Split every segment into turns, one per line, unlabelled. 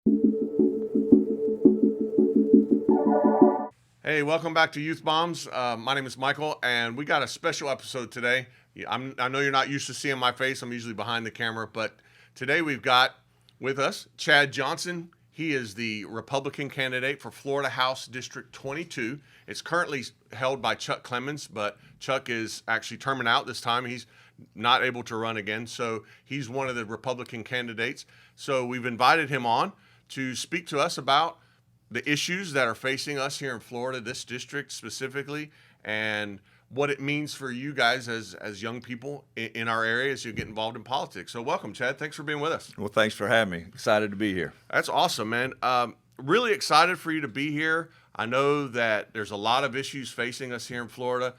Hey, welcome back to Youth Bombs. My name is Michael, and we got a special episode today. I know you're not used to seeing my face. I'm usually behind the camera, but today we've got with us Chad Johnson. He is the Republican candidate for Florida House District 22. It's currently held by Chuck Clemens, but Chuck is actually terming out this time. He's not able to run again, so he's one of the Republican candidates. So we've invited him on to speak to us about the issues that are facing us here in Florida, this district specifically, and what it means for you guys as young people in our area as you get involved in politics. So welcome, Chad. Thanks for being with us.
Well, thanks for having me. Excited to be here.
That's awesome, man. Really excited for you to be here. I know that there's a lot of issues facing us here in Florida,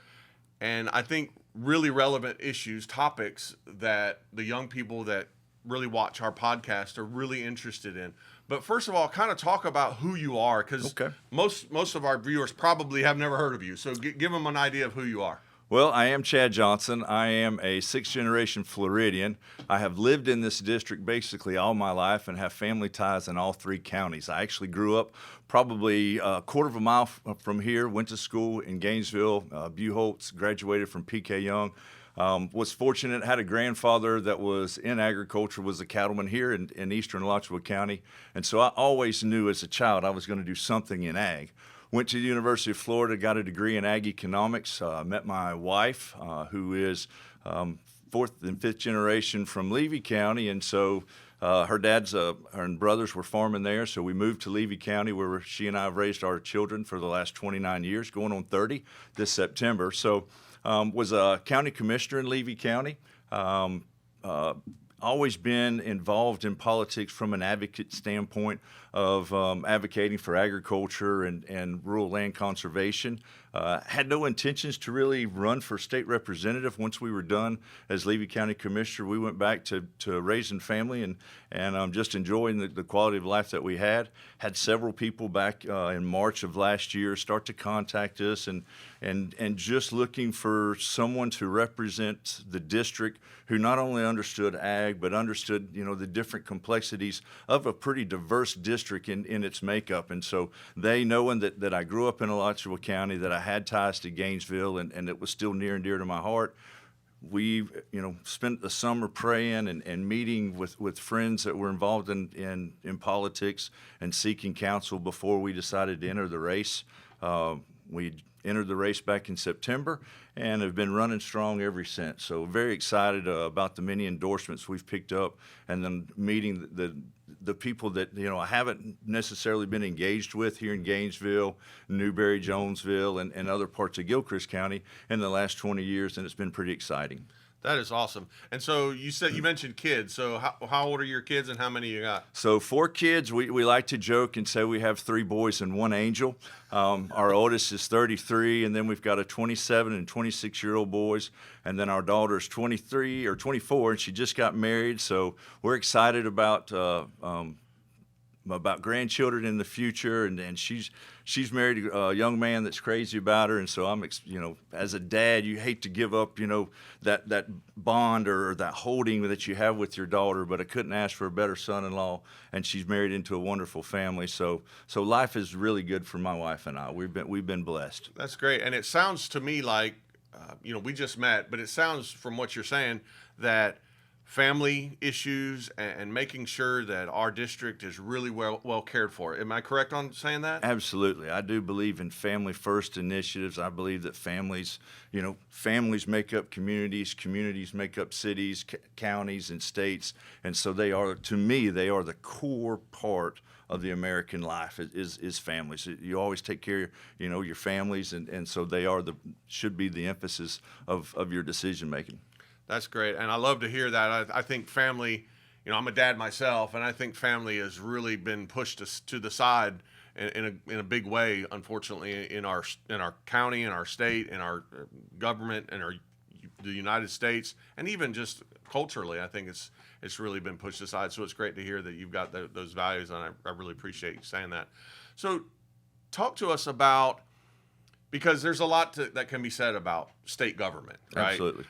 and I think really relevant issues, topics that the young people that really watch our podcast are really interested in. But first of all, kind of talk about who you are, because most of our viewers probably have never heard of you. So give them an idea of who you are.
Well, I am Chad Johnson. I am a sixth-generation Floridian. I have lived in this district basically all my life and have family ties in all three counties. I actually grew up probably a quarter of a mile from here, went to school in Gainesville, Buchholz, graduated from PK Young. Was fortunate, had a grandfather that was in agriculture, was a cattleman here in eastern Alachua County. And so I always knew as a child I was going to do something in ag. Went to the University of Florida, got a degree in ag economics, met my wife, who is fourth and fifth generation from Levy County. And so her and brothers were farming there. So we moved to Levy County, where she and I have raised our children for the last 29 years, going on 30 this September. So was a county commissioner in Levy County. Always been involved in politics from an advocate standpoint of advocating for agriculture and rural land conservation. Had no intentions to really run for state representative. Once we were done as Levy County Commissioner, we went back to raising family and just enjoying the quality of life that we had. Had several people back in March of last year start to contact us and just looking for someone to represent the district who not only understood ag, but understood, the different complexities of a pretty diverse district in its makeup. And so they, knowing that I grew up in Alachua County, that I had ties to Gainesville, and it was still near and dear to my heart, we, spent the summer praying and meeting with friends that were involved in politics and seeking counsel before we decided to enter the race. We entered the race back in September and have been running strong ever since. So very excited about the many endorsements we've picked up, and then meeting the people that I haven't necessarily been engaged with here in Gainesville, Newberry, Jonesville, and other parts of Gilchrist County in the last 20 years, and it's been pretty exciting.
That is awesome. And so you mentioned kids. So how old are your kids, and how many you got?
So 4 kids. We like to joke and say we have 3 boys and 1 angel. Our oldest is 33, and then we've got a 27 and 26-year-old boys, and then our daughter is 23 or 24, and she just got married. So we're excited about grandchildren in the future, and she's married a young man that's crazy about her, and so I'm as a dad, you hate to give up that bond or that holding that you have with your daughter, but I couldn't ask for a better son-in-law, and she's married into a wonderful family. So life is really good for my wife and I. We've been blessed.
That's great. And it sounds to me like we just met, but it sounds from what you're saying that family issues and making sure that our district is really well cared for. Am I correct on saying that?
Absolutely. I do believe in family first initiatives. I believe that families make up communities, communities make up cities, counties, and states. And so they are the core part of the American life is families. You always take care of your families, and so they should be the emphasis of your decision making.
That's great, and I love to hear that. I think family, I'm a dad myself, and I think family has really been pushed to the side in a big way, unfortunately, in our county, in our state, in our government, and the United States, and even just culturally. I think it's really been pushed aside. So it's great to hear that you've got those values, and I really appreciate you saying that. So talk to us about, because there's a lot that can be said about state government, right?
Absolutely.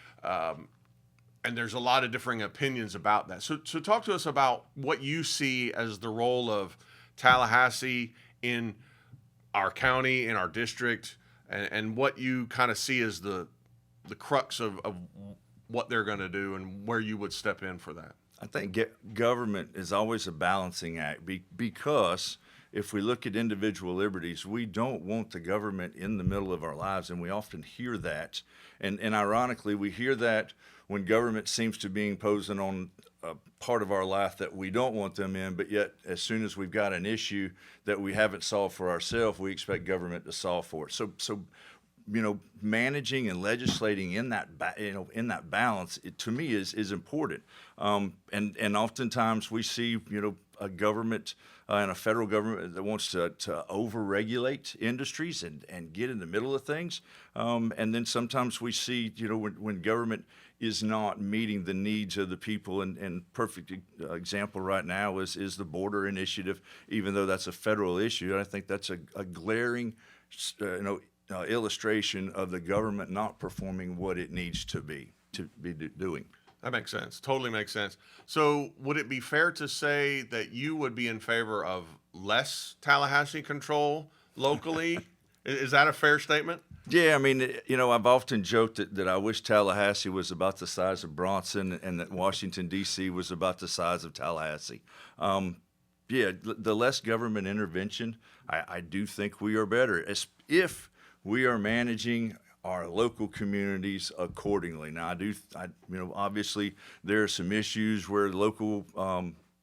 And there's a lot of differing opinions about that. So talk to us about what you see as the role of Tallahassee in our county, in our district, and what you kind of see as the crux of what they're going to do and where you would step in for that.
I think government is always a balancing act because if we look at individual liberties, we don't want the government in the middle of our lives, and we often hear that. And ironically, we hear that when government seems to be imposing on a part of our life that we don't want them in, but yet as soon as we've got an issue that we haven't solved for ourselves, we expect government to solve for it. So managing and legislating in that balance, to me is important. And oftentimes we see a government and a federal government that wants to over-regulate industries and get in the middle of things. And then sometimes we see when government is not meeting the needs of the people. And perfect example right now is the border initiative. Even though that's a federal issue, I think that's a glaring illustration of the government not performing what it needs to be doing.
That makes sense. Totally makes sense. So would it be fair to say that you would be in favor of less Tallahassee control locally? Is that a fair statement?
Yeah, I memean, I've often joked that I wish Tallahassee was about the size of Bronson and that Washington, D.C. was about the size of Tallahassee. The less government intervention, I do think we are better if we are managing our local communities accordingly. Now, obviously there are some issues where local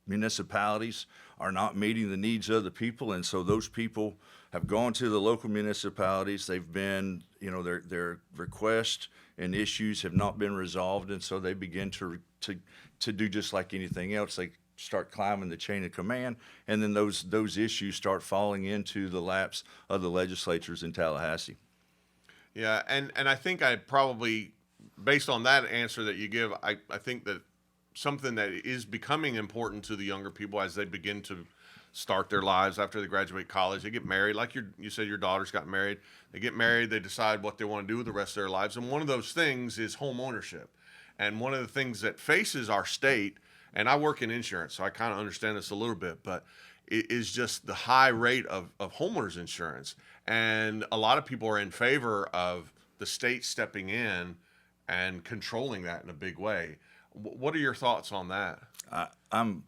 municipalities are not meeting the needs of the people, and so those people have gone to the local municipalities. They've been, their requests and issues have not been resolved, and so they begin to do just like anything else. They start climbing the chain of command, and then those issues start falling into the laps of the legislatures in Tallahassee.
Yeah, and I think I probably, based on that answer that you give, I think that something that is becoming important to the younger people as they begin to start their lives after they graduate college, they get married. Like you said, your daughters got married. They get married, they decide what they want to do with the rest of their lives. And one of those things is home ownership. And one of the things that faces our state, and I work in insurance, so I kind of understand this a little bit, but it is just the high rate of homeowners insurance. And a lot of people are in favor of the state stepping in and controlling that in a big way. What are your thoughts on that?
I'm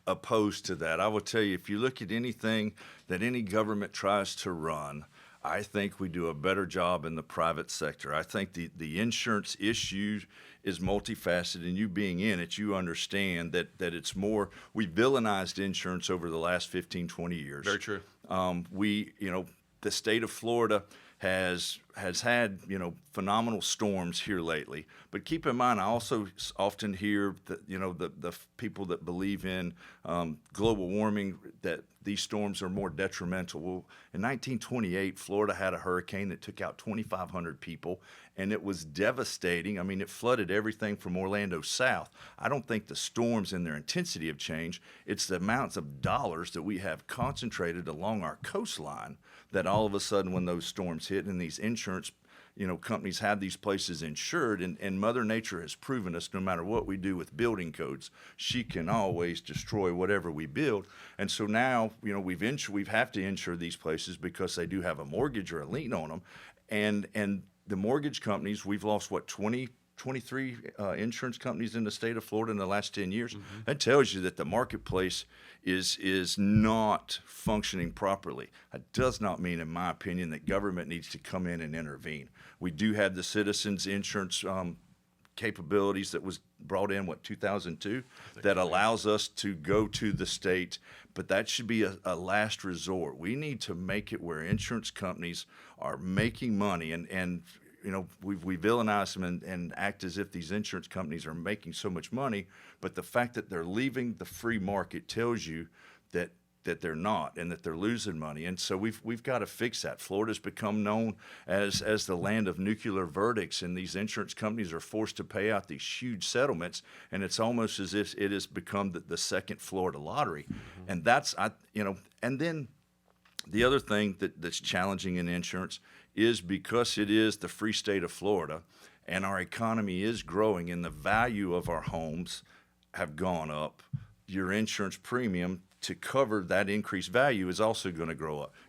opposed to that. I will tell you, if you look at anything that any government tries to run, I think we do a better job in the private sector. I think the insurance issue is multifaceted, and you being in it, you understand that it's more, we villainized insurance over the last 15, 20 years.
Very true.
The state of Florida has had phenomenal storms here lately. But keep in mind, I also often hear that the people that believe in global warming, that these storms are more detrimental. Well, in 1928, Florida had a hurricane that took out 2,500 people, and it was devastating. I mean, it flooded everything from Orlando south. I don't think the storms and their intensity have changed. It's the amounts of dollars that we have concentrated along our coastline that all of a sudden when those storms hit and these insurance companies have these places insured, and Mother Nature has proven us no matter what we do with building codes, she can always destroy whatever we build. And so now, we've have to insure these places because they do have a mortgage or a lien on them. And the mortgage companies, we've lost 23 insurance companies in the state of Florida in the last 10 years. Mm-hmm. That tells you that the marketplace is not functioning properly. That does not mean, in my opinion, that government needs to come in and intervene. We do have the citizens insurance capabilities that was brought in, 2002, that allows us to go to the state, but that should be a last resort. We need to make it where insurance companies are making money, and we villainize them and act as if these insurance companies are making so much money, but the fact that they're leaving the free market tells you that they're not, and that they're losing money. And so we've got to fix that. Florida's become known as the land of nuclear verdicts, and these insurance companies are forced to pay out these huge settlements, and it's almost as if it has become the second Florida lottery. Mm-hmm. And that's and then the other thing that's challenging in insurance is because it is the free state of Florida, and our economy is growing and the value of our homes have gone up, your insurance premium to cover that increased value is also going to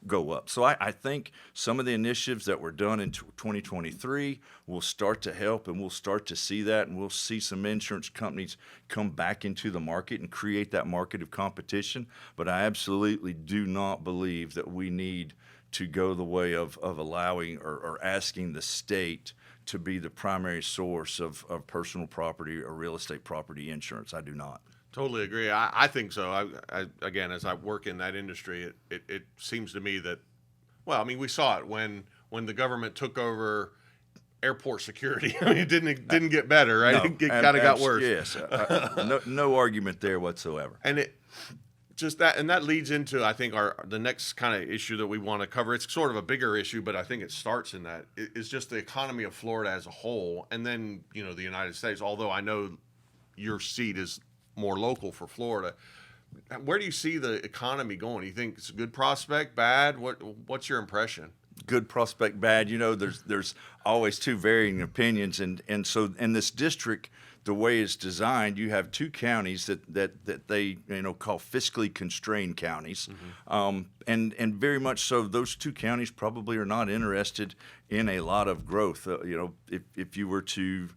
go up. So I think some of the initiatives that were done in 2023 will start to help, and we'll start to see that, and we'll see some insurance companies come back into the market and create that market of competition. But I absolutely do not believe that we need to go the way of allowing or asking the state to be the primary source of personal property or real estate property insurance. I do not.
Totally agree. I think so. Again, as I work in that industry, it seems to me that, well, I mean, we saw it when the government took over airport security. I mean, it didn't get better, right?
No,
It kind of got worse.
Yes, no argument there whatsoever.
And it just that, and that leads into, I think, the next kind of issue that we want to cover. It's sort of a bigger issue, but I think it starts in that. It's just the economy of Florida as a whole, and then the United States. Although I know your seat is more local for Florida. Where do you see the economy going? Do you think it's a good prospect, bad? What's your impression?
Good prospect, bad. There's always two varying opinions, and so in this district, the way it's designed, you have two counties that they call fiscally constrained counties, and very much so. Those two counties probably are not interested in a lot of growth. If you were to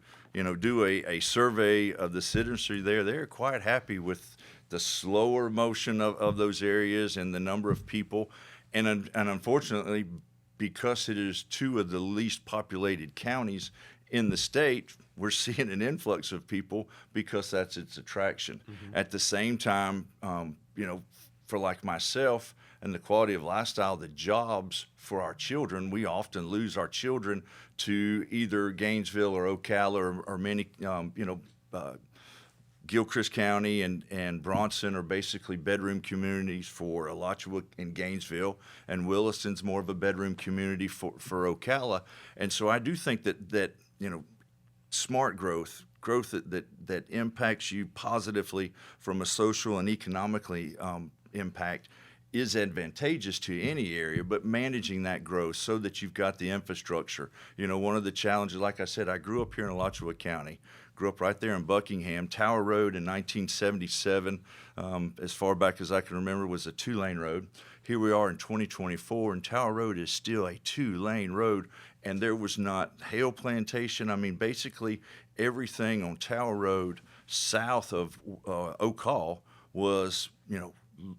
do a survey of the citizenry there, they're quite happy with the slower motion of those areas and the number of people. And unfortunately, because it is two of the least populated counties in the state, we're seeing an influx of people because that's its attraction. Mm-hmm. At the same time, for like myself and the quality of lifestyle, the jobs for our children, we often lose our children to either Gainesville or Ocala or many, Gilchrist County and Bronson are basically bedroom communities for Alachua and Gainesville, and Williston's more of a bedroom community for Ocala. And so I do think that smart growth that impacts you positively from a social and economically impact is advantageous to any area, but managing that growth so that you've got the infrastructure. One of the challenges, like I said, I grew up here in Alachua County, grew up right there in Buckingham. Tower Road in 1977, as far back as I can remember, was a 2-lane road. Here we are in 2024, and Tower Road is still a 2-lane road, and there was not hail plantation. I mean, basically everything on Tower Road south of Ocala was,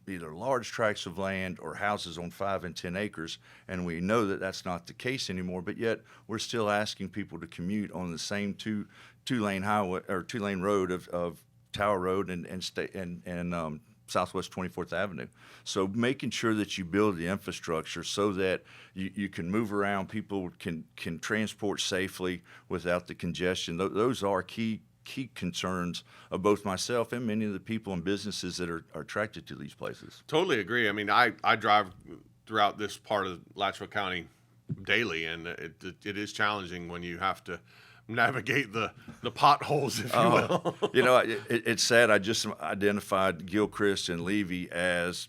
either large tracts of land or houses on 5 and 10 acres, and we know that that's not the case anymore. But yet we're still asking people to commute on the same two-lane highway or 2-lane road of Tower Road and Southwest 24th Avenue. So making sure that you build the infrastructure so that you can move around, people can transport safely without the congestion. Those are key concerns of both myself and many of the people and businesses that are attracted to these places.
Totally agree. I mean, I drive throughout this part of Alachua County daily, and it is challenging when you have to navigate the potholes, if you will.
It's sad. I just identified Gilchrist and Levy as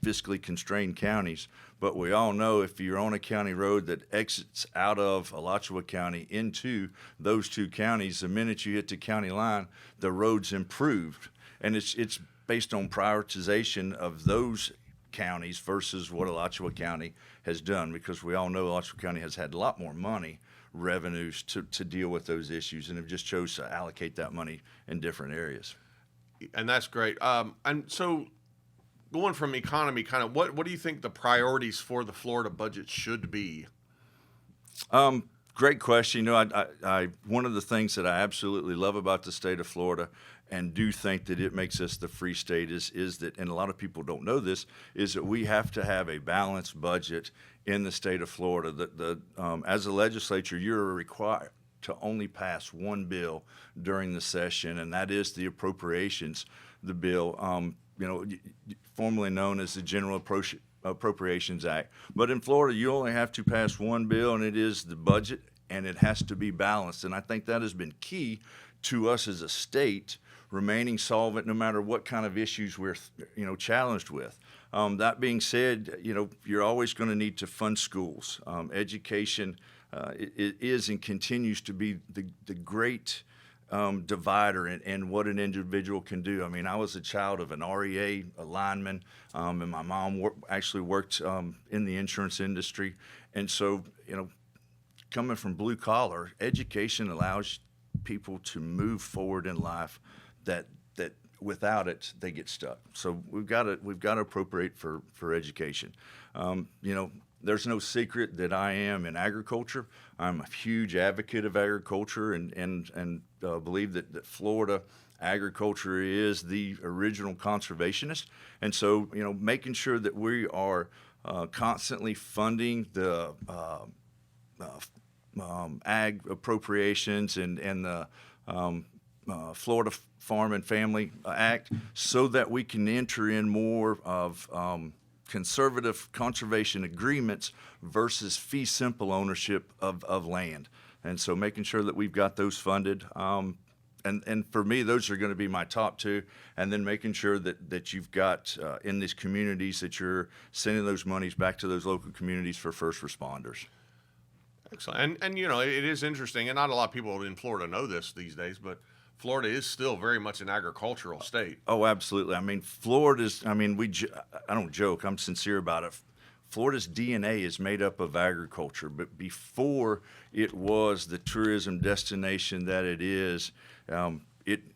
fiscally constrained counties, but we all know if you're on a county road that exits out of Alachua County into those two counties, the minute you hit the county line, the road's improved, and it's based on prioritization of those counties versus what Alachua County has done, because we all know Alachua County has had a lot more money revenues to deal with those issues, and have just chose to allocate that money in different areas.
And that's great. And so going from economy, kind of what do you think the priorities for the Florida budget should be?
Great question. I one of the things that I absolutely love about the state of Florida, and do think that it makes us the free state, is that, and a lot of people don't know this, is that we have to have a balanced budget in the state of Florida. As a legislature, you're required to only pass one bill during the session, and that is the appropriations, the bill, formerly known as the General Appropriations Act. But in Florida, you only have to pass one bill, and it is the budget, and it has to be balanced. And I think that has been key to us as a state remaining solvent no matter what kind of issues we're challenged with. That being said, you're always going to need to fund schools. Education it is and continues to be the great divider in what an individual can do. I mean, I was a child of an REA, a lineman, and my mom actually worked in the insurance industry. And so, coming from blue collar, education allows people to move forward in life that without it, they get stuck. So we've got to appropriate for education. There's no secret that I am in agriculture. I'm a huge advocate of agriculture and believe that Florida agriculture is the original conservationist. And so, making sure that we are constantly funding the ag appropriations and the Florida Farm and Family Act so that we can enter in more of conservative conservation agreements versus fee simple ownership of land. And so making sure that we've got those funded. And for me, those are going to be my top two. And then making sure that you've got in these communities that you're sending those monies back to those local communities for first responders.
Excellent. And it is interesting, and not a lot of people in Florida know this these days, but Florida is still very much an agricultural state.
Oh, absolutely. I mean, I don't joke, I'm sincere about it. Florida's DNA is made up of agriculture, but before it was the tourism destination that it is,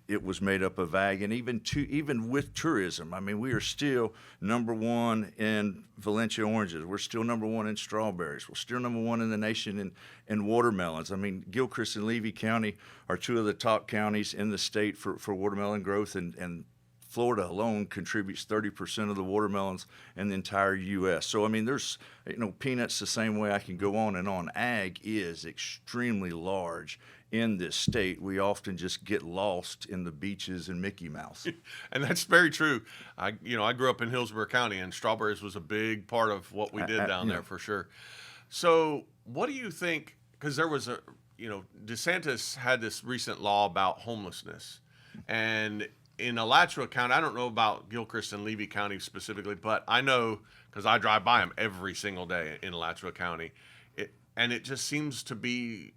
it was made up of ag, and even with tourism, I mean, we are still number one in Valencia oranges. We're still number one in strawberries. We're still number one in the nation in watermelons. I mean, Gilchrist and Levy County are two of the top counties in the state for watermelon growth, and Florida alone contributes 30% of the watermelons in the entire U.S. So, I mean, there's, peanuts the same way. I can go on and on. Ag is extremely large in this state. We often just get lost in the beaches and Mickey Mouse.
And that's very true. I grew up in Hillsborough County, and strawberries was a big part of what we did down there for sure. So what do you think, because there was DeSantis had this recent law about homelessness, and in Alachua County, I don't know about Gilchrist and Levy County specifically, but I know because I drive by them every single day in Alachua County, and it just seems to be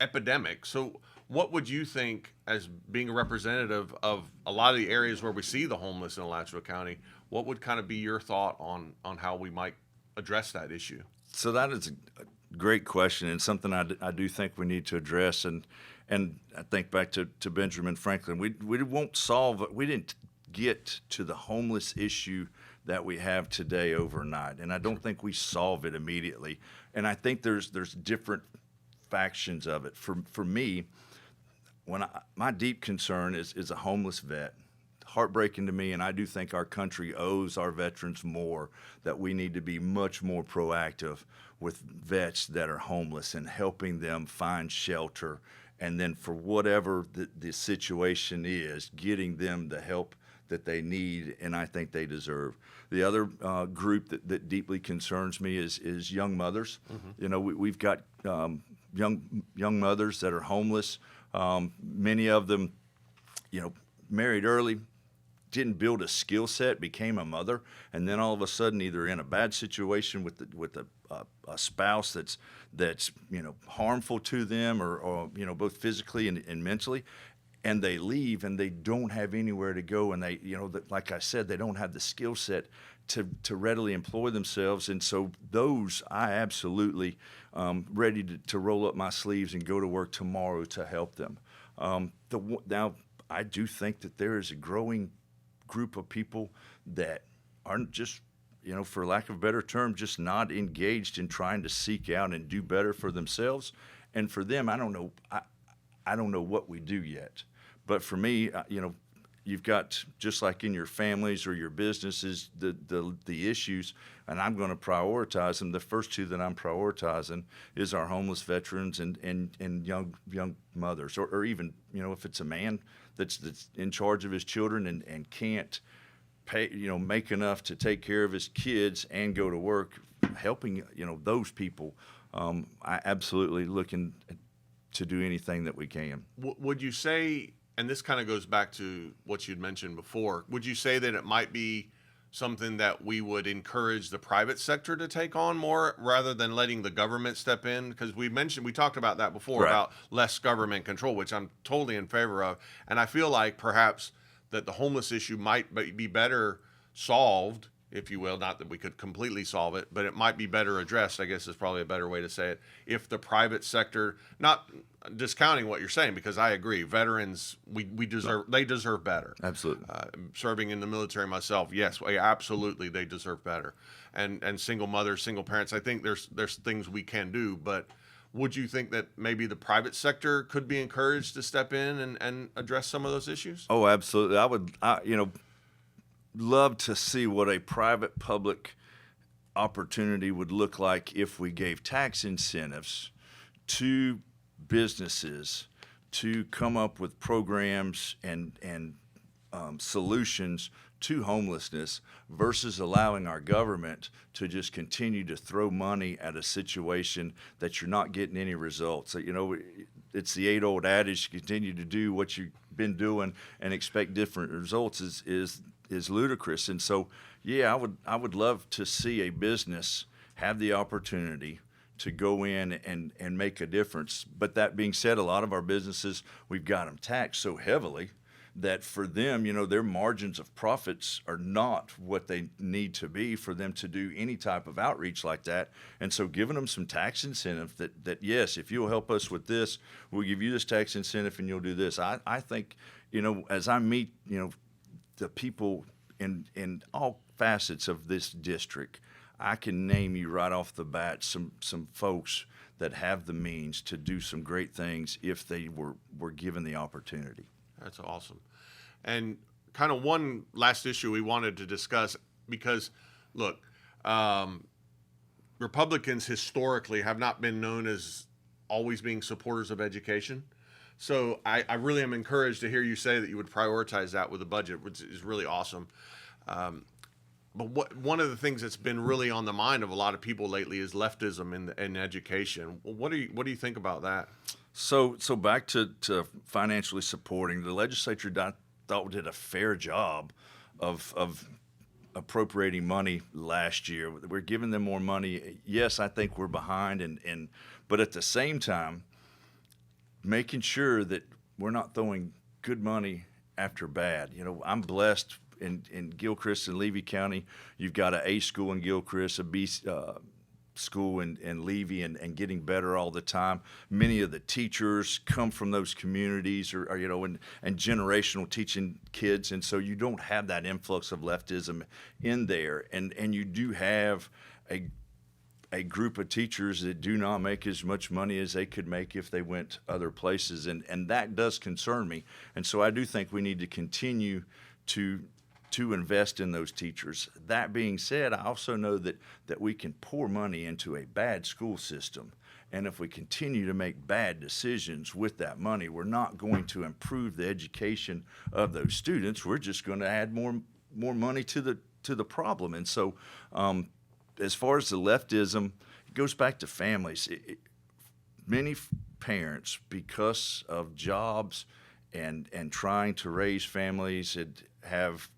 epidemic. So what would you think, as being a representative of a lot of the areas where we see the homeless in Alachua County, what would kind of be your thought on how we might address that issue?
So that is a great question, and something I do think we need to address. And I think back to Benjamin Franklin, we won't solve it. We didn't get to the homeless issue that we have today overnight, and I don't think we solve it immediately. And I think there's different factions of it. For me, my deep concern is a homeless vet. Heartbreaking to me, and I do think our country owes our veterans more, that we need to be much more proactive with vets that are homeless and helping them find shelter, and then for whatever the situation is, getting them the help that they need and I think they deserve. The other group that deeply concerns me is young mothers. Mm-hmm. We've got young mothers that are homeless. Many of them, married early, didn't build a skill set, became a mother, and then all of a sudden either in a bad situation with a spouse that's harmful to them or both physically and mentally, and they leave and they don't have anywhere to go, and they like I said, they don't have the skill set to readily employ themselves. And so those, I absolutely ready to roll up my sleeves and go to work tomorrow to help them. Now I do think that there is a growing group of people that aren't just, for lack of a better term, just not engaged in trying to seek out and do better for themselves. And for them, I don't know what we do yet. But for me, you've got, just like in your families or your businesses, the issues, and I'm going to prioritize them. The first two that I'm prioritizing is our homeless veterans and young mothers, or even, if it's a man that's in charge of his children and can't pay, make enough to take care of his kids and go to work, helping, those people. I absolutely looking to do anything that we can.
Would you say, and this kind of goes back to what you'd mentioned before, would you say that it might be something that we would encourage the private sector to take on more rather than letting the government step in? Because we talked about that before,
Right.
about less government control, which I'm totally in favor of. And I feel like perhaps that the homeless issue might be better solved, if you will, not that we could completely solve it, but it might be better addressed, I guess is probably a better way to say it, if the private sector, not discounting what you're saying, because I agree, veterans, we they deserve better.
Absolutely.
Serving in the military myself, yes, absolutely, they deserve better. And single mothers, single parents, I think there's things we can do, but would you think that maybe the private sector could be encouraged to step in and address some of those issues?
Oh, absolutely. Love to see what a private public opportunity would look like if we gave tax incentives to businesses to come up with programs and solutions to homelessness versus allowing our government to just continue to throw money at a situation that you're not getting any results. It's the age-old adage: continue to do what you've been doing and expect different results is ludicrous. And so, yeah, I would love to see a business have the opportunity to go in and make a difference. But that being said, a lot of our businesses, we've got them taxed so heavily that for them, their margins of profits are not what they need to be for them to do any type of outreach like that. And so giving them some tax incentive that yes, if you'll help us with this, we'll give you this tax incentive and you'll do this. I think, as I meet, the people in all facets of this district, I can name you right off the bat some folks that have the means to do some great things if they were given the opportunity.
That's awesome. And kind of one last issue we wanted to discuss, because, look, Republicans historically have not been known as always being supporters of education. So I really am encouraged to hear you say that you would prioritize that with the budget, which is really awesome. But one of the things that's been really on the mind of a lot of people lately is leftism in education. What do you think about that?
So back to financially supporting, the legislature thought did a fair job of appropriating money last year. We're giving them more money. Yes, I think we're behind, but at the same time, making sure that we're not throwing good money after bad. I'm blessed in Gilchrist and Levy County. You've got an A school in Gilchrist, a B school in Levy, and getting better all the time. Many of the teachers come from those communities, or and generational teaching kids, and so you don't have that influx of leftism in there, and you do have a group of teachers that do not make as much money as they could make if they went other places, and that does concern me. And so I do think we need to continue to invest in those teachers. That being said, I also know that we can pour money into a bad school system, and if we continue to make bad decisions with that money, we're not going to improve the education of those students. We're just going to add more money to the problem. And so as far as the leftism, it goes back to families. Many parents, because of jobs and trying to raise families, have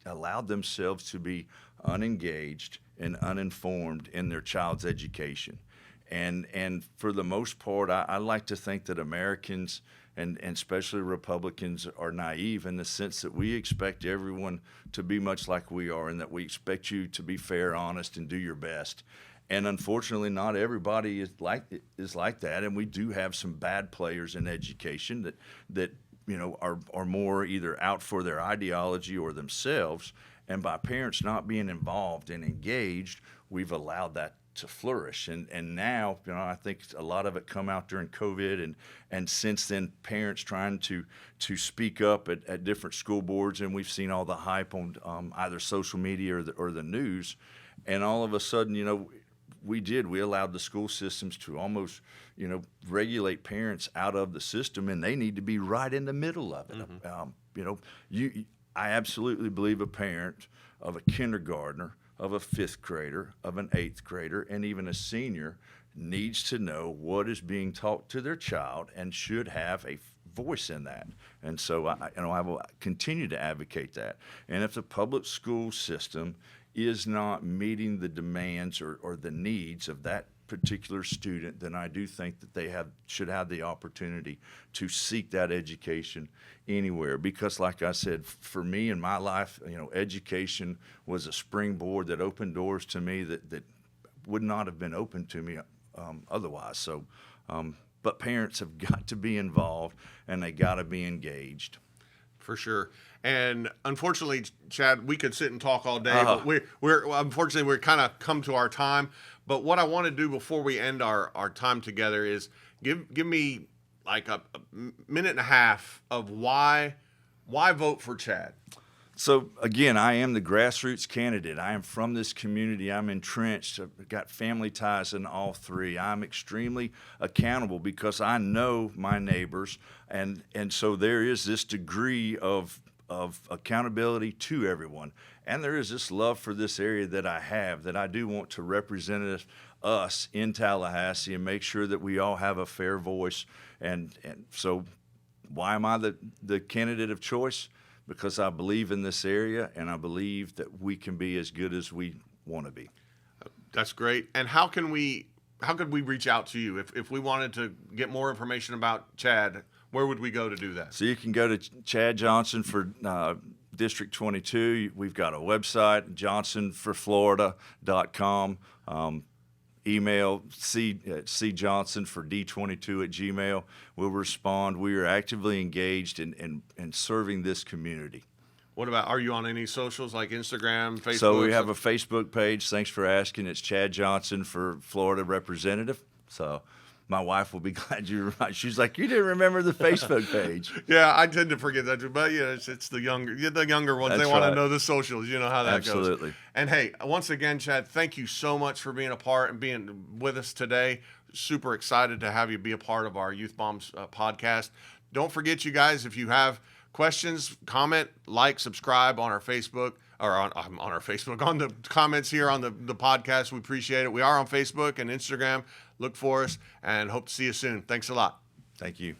allowed themselves to be unengaged and uninformed in their child's education. And for the most part, I like to think that Americans and especially Republicans are naive in the sense that we expect everyone to be much like we are, and that we expect you to be fair, honest, and do your best. And unfortunately, not everybody is like that, and we do have some bad players in education that are more either out for their ideology or themselves. And by parents not being involved and engaged, we've allowed that to flourish. And now, I think a lot of it come out during COVID, and since then, parents trying to speak up at different school boards, and we've seen all the hype on either social media or the news, and all of a sudden, we allowed the school systems to almost, regulate parents out of the system, and they need to be right in the middle of it. Mm-hmm. I absolutely believe a parent of a kindergartner, of a fifth grader, of an eighth grader, and even a senior needs to know what is being taught to their child and should have a voice in that. And so I will continue to advocate that. And if the public school system is not meeting the demands or the needs of that particular student, then I do think that they should have the opportunity to seek that education anywhere. Because like I said, for me in my life, education was a springboard that opened doors to me that would not have been open to me otherwise. So, but parents have got to be involved and they got to be engaged.
For sure. And unfortunately, Chad, we could sit and talk all day, but we're kind of come to our time. But what I want to do before we end our time together is give me like a minute and a half of why vote for Chad.
So again, I am the grassroots candidate. I am from this community. I'm entrenched. I've got family ties in all three. I'm extremely accountable because I know my neighbors, and so there is this degree of accountability to everyone. And there is this love for this area that I have, that I do want to represent us in Tallahassee and make sure that we all have a fair voice. And so why am I the candidate of choice? Because I believe in this area, and I believe that we can be as good as we want to be.
That's great. And how could we reach out to you if we wanted to get more information about Chad? Where would we go to do that?
So you can go to Chad Johnson for District 22. We've got a website, johnsonforflorida.com. Email cjohnson for d22@gmail. We'll respond. We are actively engaged in serving this community.
What about, are you on any socials like Instagram, Facebook?
So we have a Facebook page. Thanks for asking. It's Chad Johnson for Florida Representative. So my wife will be glad you're right. She's like, you didn't remember the Facebook page.
Yeah, I tend to forget that too. But it's the younger ones.
That's
they want
right.
to know the socials. You know how that goes.
Absolutely.
And hey, once again, Chad, thank you so much for being a part and being with us today. Super excited to have you be a part of our Youth Bombs podcast. Don't forget, you guys, if you have questions, comment, like, subscribe on our Facebook, or on our Facebook, on the comments here on the podcast. We appreciate it. We are on Facebook and Instagram. Look for us and hope to see you soon. Thanks a lot.
Thank you.